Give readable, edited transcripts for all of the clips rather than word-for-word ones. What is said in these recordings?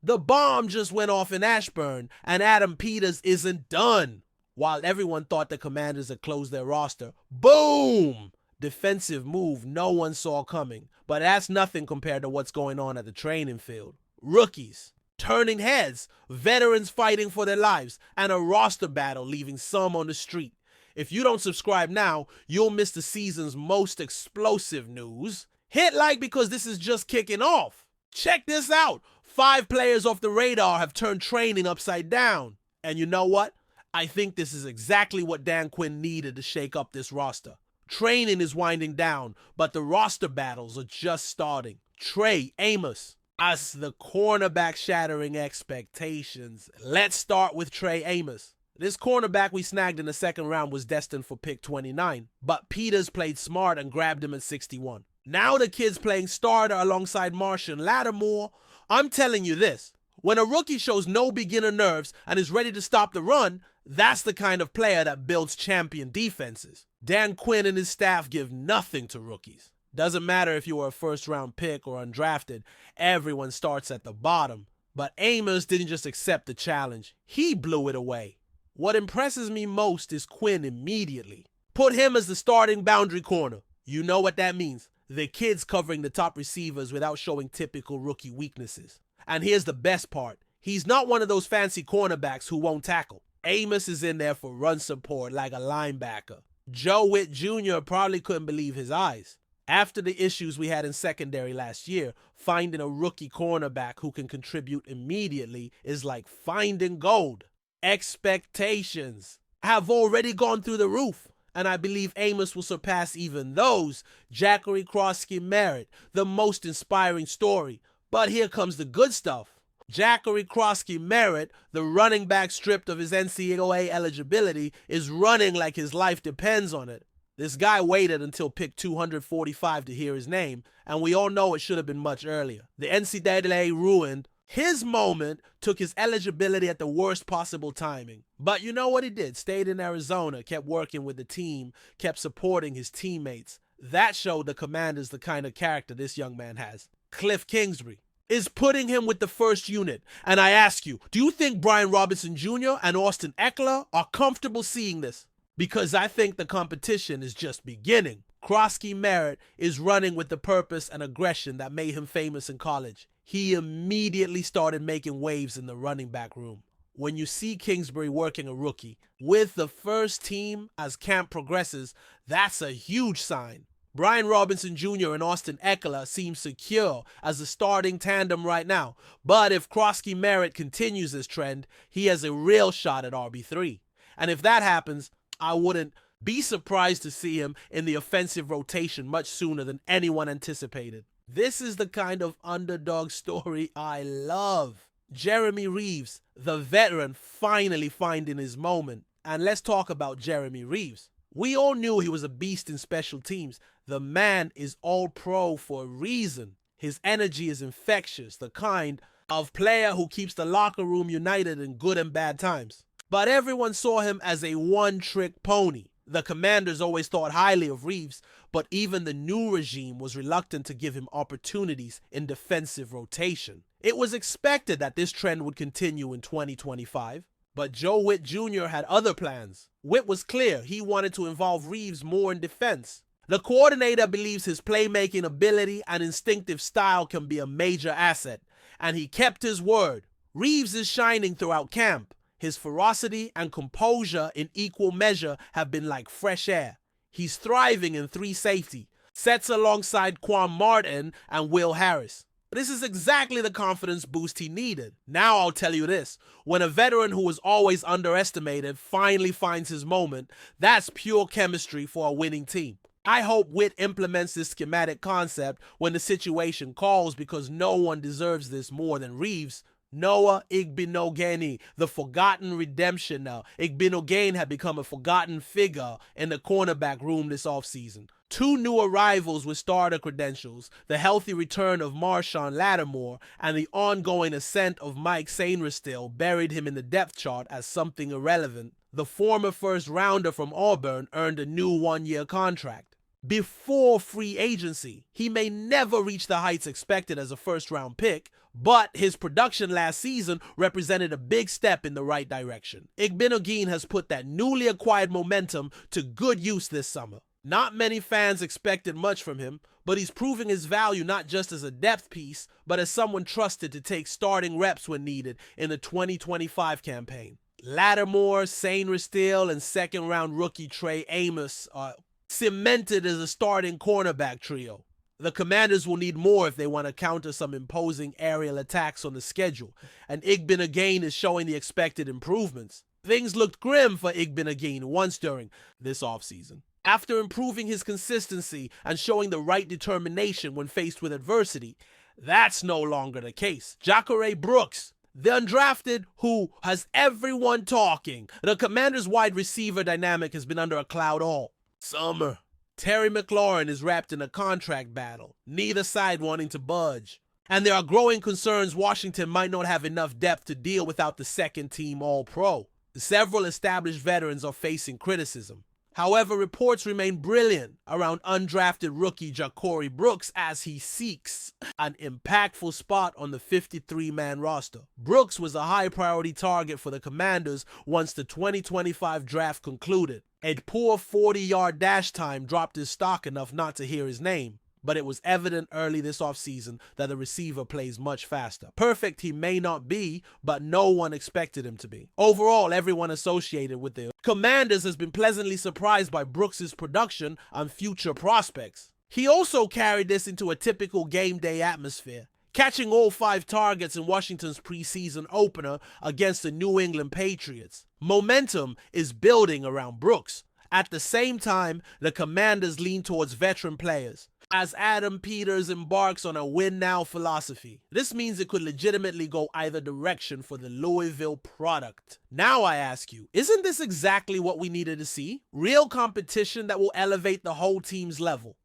The bomb just went off in Ashburn, and Adam Peters isn't done. While everyone thought the Commanders had closed their roster, boom! Defensive move no one saw coming, but that's nothing compared to what's going on at the training field. Rookies turning heads, veterans fighting for their lives, and a roster battle leaving some on the street. If you don't subscribe now, you'll miss the season's most explosive news. Hit like because this is just kicking off. Check this out. 5 players off the radar have turned training upside down. And you know what? I think this is exactly what Dan Quinn needed to shake up this roster. Training is winding down, but the roster battles are just starting. Trey Amos as the cornerback shattering expectations. Let's start with Trey Amos. This cornerback we snagged in the second round was destined for pick 29, but Peters played smart and grabbed him at 61. Now the kid's playing starter alongside Marshon Lattimore. I'm telling you this, when a rookie shows no beginner nerves and is ready to stop the run, that's the kind of player that builds champion defenses. Dan Quinn and his staff give nothing to rookies. Doesn't matter if you were a first-round pick or undrafted, everyone starts at the bottom. But Amos didn't just accept the challenge, he blew it away. What impresses me most is Quinn immediately. Put him as the starting boundary corner. You know what that means. The kid's covering the top receivers without showing typical rookie weaknesses. And here's the best part. He's not one of those fancy cornerbacks who won't tackle. Amos is in there for run support like a linebacker. Joe Witt Jr. probably couldn't believe his eyes. After the issues we had in secondary last year, finding a rookie cornerback who can contribute immediately is like finding gold. Expectations have already gone through the roof, and I believe Amos will surpass even those. Jackery Crosky Merritt, the most inspiring story. But here comes the good stuff. Jackery Crosky Merritt, the running back stripped of his NCAA eligibility, is running like his life depends on it. This guy waited until pick 245 to hear his name, and we all know it should have been much earlier. The NCAA ruined his moment, took his eligibility at the worst possible timing. But you know what he did? Stayed in Arizona, kept working with the team, kept supporting his teammates. That showed the Commanders the kind of character this young man has. Cliff Kingsbury is putting him with the first unit. And I ask you, do you think Brian Robinson Jr. and Austin Eckler are comfortable seeing this? Because I think the competition is just beginning. Crosky Merritt is running with the purpose and aggression that made him famous in college. He immediately started making waves in the running back room. When you see Kingsbury working a rookie with the first team as camp progresses, that's a huge sign. Brian Robinson Jr. and Austin Eckler seem secure as the starting tandem right now. But if Crosky Merritt continues this trend, he has a real shot at RB3. And if that happens, I wouldn't be surprised to see him in the offensive rotation much sooner than anyone anticipated. This is the kind of underdog story I love. Jeremy Reeves, the veteran, finally finding his moment. And let's talk about Jeremy Reeves. We all knew he was a beast in special teams. The man is all pro for a reason. His energy is infectious, the kind of player who keeps the locker room united in good and bad times. But everyone saw him as a one-trick pony. The Commanders always thought highly of Reeves, but even the new regime was reluctant to give him opportunities in defensive rotation. It was expected that this trend would continue in 2025, but Joe Witt Jr. had other plans. Witt was clear he wanted to involve Reeves more in defense. The coordinator believes his playmaking ability and instinctive style can be a major asset, and he kept his word. Reeves is shining throughout camp. His ferocity and composure in equal measure have been like fresh air. He's thriving in 3 safety, sets alongside Quan Martin and Will Harris. This is exactly the confidence boost he needed. Now I'll tell you this, when a veteran who was always underestimated finally finds his moment, that's pure chemistry for a winning team. I hope Witt implements this schematic concept when the situation calls, because no one deserves this more than Reeves. Noah Igbinoghene, the forgotten redemption now. Igbinoghene had become a forgotten figure in the cornerback room this offseason. 2 new arrivals with starter credentials, the healthy return of Marshon Lattimore and the ongoing ascent of Mike Sainristil buried him in the depth chart as something irrelevant. The former first-rounder from Auburn earned a new 1-year contract. Before free agency, he may never reach the heights expected as a first-round pick, But his production last season represented a big step in the right direction. Burgundy has put that newly acquired momentum to good use this summer. Not many fans expected much from him, but he's proving his value not just as a depth piece, but as someone trusted to take starting reps when needed in the 2025 campaign. Lattimore, Sain Ristil, and second-round rookie Trey Amos are cemented as a starting cornerback trio. The Commanders will need more if they want to counter some imposing aerial attacks on the schedule, and Burgundy is showing the expected improvements. Things looked grim for Burgundy once during this offseason. After improving his consistency and showing the right determination when faced with adversity, that's no longer the case. Jacare Brooks, the undrafted who has everyone talking. The Commanders' wide receiver dynamic has been under a cloud all summer. Terry McLaurin is wrapped in a contract battle, neither side wanting to budge. And there are growing concerns Washington might not have enough depth to deal without the second-team All-Pro. Several established veterans are facing criticism. However, reports remain brilliant around undrafted rookie Jacare Brooks as he seeks an impactful spot on the 53-man roster. Brooks was a high-priority target for the Commanders once the 2025 draft concluded. A poor 40-yard dash time dropped his stock enough not to hear his name, but it was evident early this offseason that the receiver plays much faster. Perfect he may not be, but no one expected him to be. Overall, everyone associated with the Commanders has been pleasantly surprised by Brooks' production and future prospects. He also carried this into a typical game day atmosphere, catching all 5 targets in Washington's preseason opener against the New England Patriots. Momentum is building around Brooks. At the same time, the Commanders lean towards veteran players, as Adam Peters embarks on a win-now philosophy. This means it could legitimately go either direction for the Louisville product. Now I ask you, isn't this exactly what we needed to see? Real competition that will elevate the whole team's level.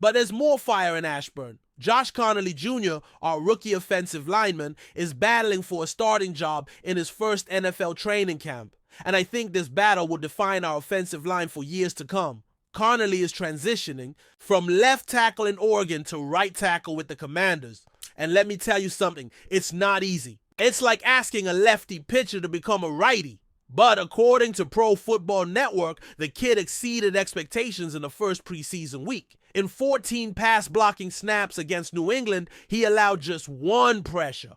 But there's more fire in Ashburn. Josh Connelly Jr., our rookie offensive lineman, is battling for a starting job in his first NFL training camp. And I think this battle will define our offensive line for years to come. Connelly is transitioning from left tackle in Oregon to right tackle with the Commanders. And let me tell you something, it's not easy. It's like asking a lefty pitcher to become a righty. But according to Pro Football Network, the kid exceeded expectations in the first preseason week. In 14 pass blocking snaps against New England, he allowed just 1 pressure.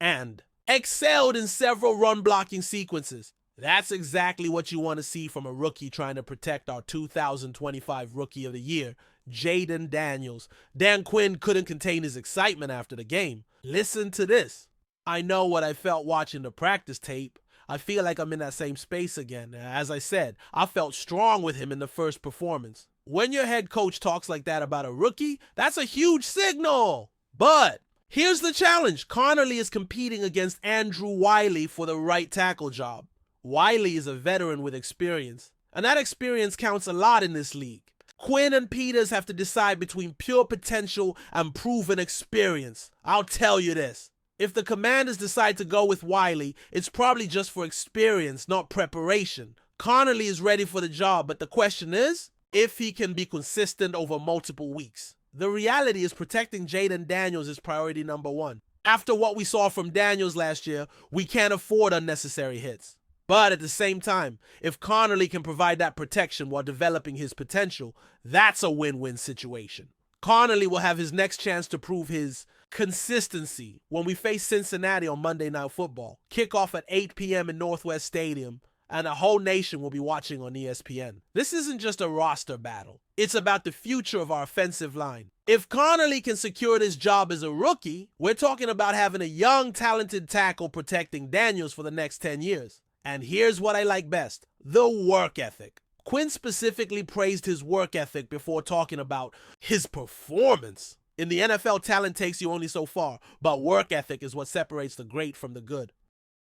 And excelled in several run blocking sequences. That's exactly what you want to see from a rookie trying to protect our 2025 Rookie of the Year, Jayden Daniels. Dan Quinn couldn't contain his excitement after the game. Listen to this. I know what I felt watching the practice tape. I feel like I'm in that same space again. As I said, I felt strong with him in the first performance. When your head coach talks like that about a rookie, that's a huge signal. But here's the challenge. Connelly is competing against Andrew Wiley for the right tackle job. Wiley is a veteran with experience, and that experience counts a lot in this league. Quinn and Peters have to decide between pure potential and proven experience. I'll tell you this. If the Commanders decide to go with Wiley, it's probably just for experience, not preparation. Connelly is ready for the job, but the question is if he can be consistent over multiple weeks. The reality is protecting Jayden Daniels is priority number 1. After what we saw from Daniels last year, we can't afford unnecessary hits. But at the same time, if Connelly can provide that protection while developing his potential, that's a win-win situation. Connelly will have his next chance to prove his consistency when we face Cincinnati on Monday Night Football. Kickoff at 8 p.m. in Northwest Stadium, and a whole nation will be watching on ESPN. This isn't just a roster battle. It's about the future of our offensive line. If Connelly can secure this job as a rookie, we're talking about having a young, talented tackle protecting Daniels for the next 10 years. And here's what I like best, the work ethic. Quinn specifically praised his work ethic before talking about his performance. In the NFL, talent takes you only so far, but work ethic is what separates the great from the good.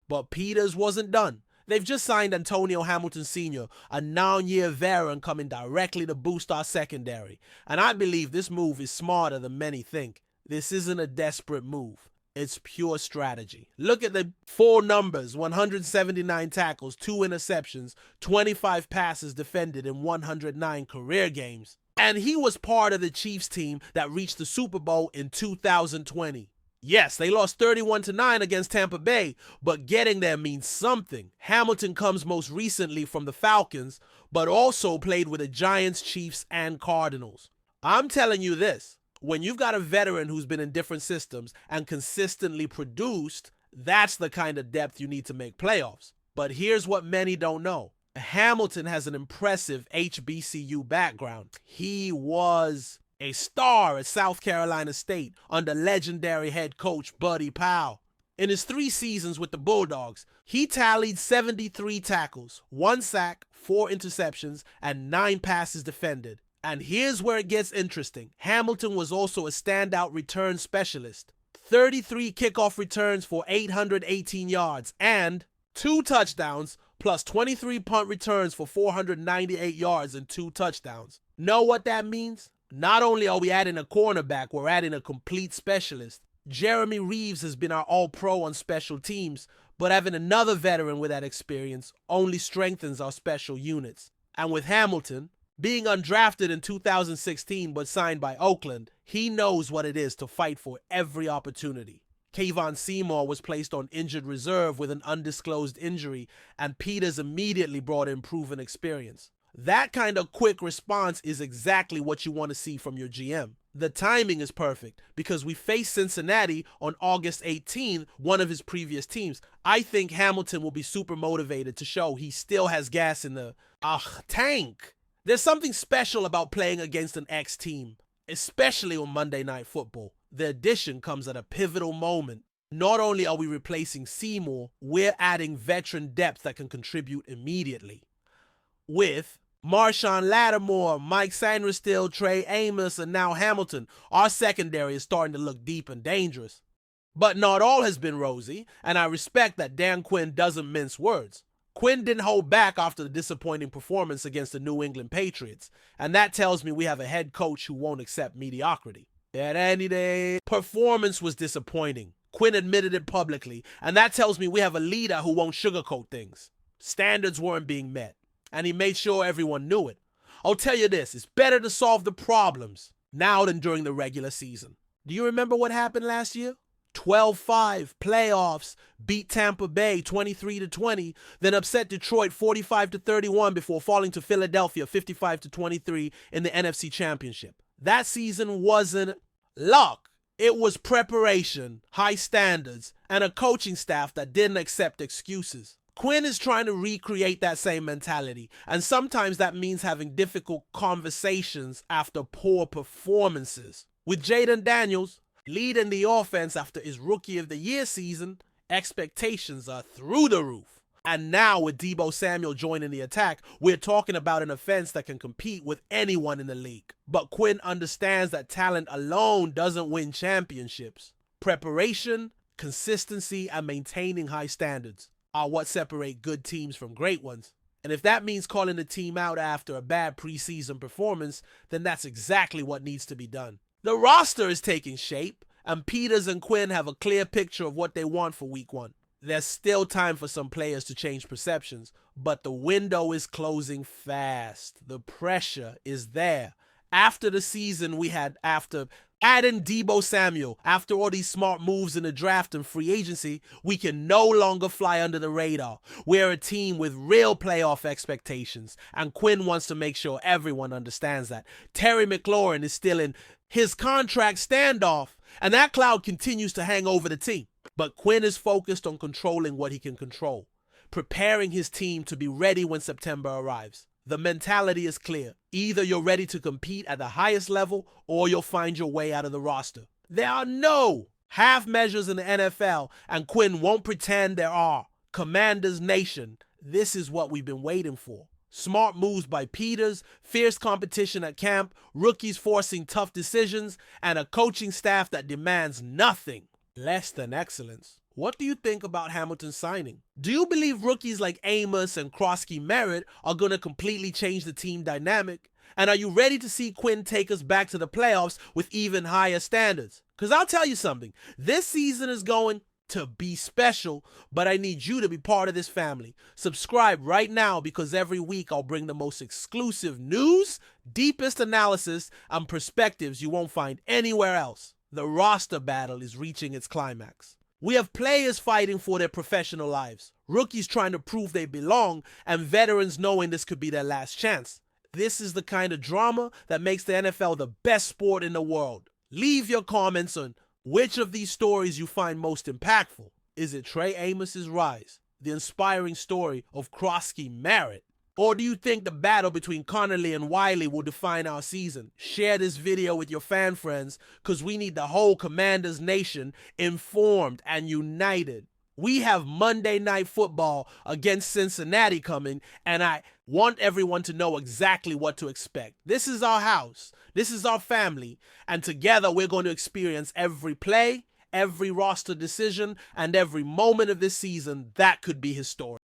But Peters wasn't done. They've just signed Antonio Hamilton Sr., a 9-year veteran coming directly to boost our secondary. And I believe this move is smarter than many think. This isn't a desperate move. It's pure strategy. Look at the 4 numbers, 179 tackles, 2 interceptions, 25 passes defended in 109 career games. And he was part of the Chiefs team that reached the Super Bowl in 2020. Yes, they lost 31-9 against Tampa Bay, but getting there means something. Hamilton comes most recently from the Falcons, but also played with the Giants, Chiefs, and Cardinals. I'm telling you this, when you've got a veteran who's been in different systems and consistently produced, that's the kind of depth you need to make playoffs. But here's what many don't know. Hamilton has an impressive HBCU background. He was a star at South Carolina State under legendary head coach Buddy Powell. In his 3 seasons with the Bulldogs, he tallied 73 tackles, 1 sack, 4 interceptions, and 9 passes defended. And here's where it gets interesting. Hamilton was also a standout return specialist. 33 kickoff returns for 818 yards and 2 touchdowns plus 23 punt returns for 498 yards and 2 touchdowns. Know what that means? Not only are we adding a cornerback, we're adding a complete specialist. Jeremy Reeves has been our all-pro on special teams, but having another veteran with that experience only strengthens our special units. And with Hamilton, being undrafted in 2016 but signed by Oakland, he knows what it is to fight for every opportunity. Kayvon Seymour was placed on injured reserve with an undisclosed injury, and Peters immediately brought in proven experience. That kind of quick response is exactly what you want to see from your GM. The timing is perfect because we face Cincinnati on August 18th, one of his previous teams. I think Hamilton will be super motivated to show he still has gas in the tank. There's something special about playing against an ex-team, especially on Monday Night Football. The addition comes at a pivotal moment. Not only are we replacing Seymour, we're adding veteran depth that can contribute immediately. With Marshawn Lattimore, Mike Sanderstill, Trey Amos, and now Hamilton, our secondary is starting to look deep and dangerous. But not all has been rosy, and I respect that Dan Quinn doesn't mince words. Quinn didn't hold back after the disappointing performance against the New England Patriots, and that tells me we have a head coach who won't accept mediocrity. That any day, performance was disappointing. Quinn admitted it publicly, and that tells me we have a leader who won't sugarcoat things. Standards weren't being met, and he made sure everyone knew it. I'll tell you this, it's better to solve the problems now than during the regular season. Do you remember what happened last year? 12-5, playoffs, beat Tampa Bay 23-20, then upset Detroit 45-31 before falling to Philadelphia 55-23 in the NFC Championship. That season wasn't luck. It was preparation, high standards, and a coaching staff that didn't accept excuses. Quinn is trying to recreate that same mentality, and sometimes that means having difficult conversations after poor performances. With Jaden Daniels leading the offense after his Rookie of the Year season, expectations are through the roof. And now with Deebo Samuel joining the attack, we're talking about an offense that can compete with anyone in the league. But Quinn understands that talent alone doesn't win championships. Preparation, consistency, and maintaining high standards are what separate good teams from great ones. And if that means calling the team out after a bad preseason performance, then that's exactly what needs to be done. The roster is taking shape, and Peters and Quinn have a clear picture of what they want for Week 1. There's still time for some players to change perceptions, but the window is closing fast. The pressure is there. After the season we had after adding Deebo Samuel, after all these smart moves in the draft and free agency, we can no longer fly under the radar. We're a team with real playoff expectations, and Quinn wants to make sure everyone understands that. Terry McLaurin is still in his contract standoff, and that cloud continues to hang over the team. But Quinn is focused on controlling what he can control, preparing his team to be ready when September arrives. The mentality is clear. Either you're ready to compete at the highest level or you'll find your way out of the roster. There are no half measures in the NFL, and Quinn won't pretend there are. Commanders Nation, this is what we've been waiting for. Smart moves by Peters, fierce competition at camp, rookies forcing tough decisions, and a coaching staff that demands nothing less than excellence. What do you think about Hamilton's signing? Do you believe rookies like Amos and Krosky Merritt are going to completely change the team dynamic? And are you ready to see Quinn take us back to the playoffs with even higher standards? Because I'll tell you something, this season is going to be special, but I need you to be part of this family. Subscribe right now because every week I'll bring the most exclusive news, deepest analysis, and perspectives you won't find anywhere else. The roster battle is reaching its climax. We have players fighting for their professional lives, rookies trying to prove they belong, and veterans knowing this could be their last chance. This is the kind of drama that makes the NFL the best sport in the world. Leave your comments on which of these stories you find most impactful. Is it Trey Amos's rise, the inspiring story of Krosky Merritt? Or do you think the battle between Connelly and Wiley will define our season? Share this video with your fan friends because we need the whole Commanders nation informed and united. We have Monday Night Football against Cincinnati coming, and I want everyone to know exactly what to expect. This is our house. This is our family. And together we're going to experience every play, every roster decision, and every moment of this season that could be historic.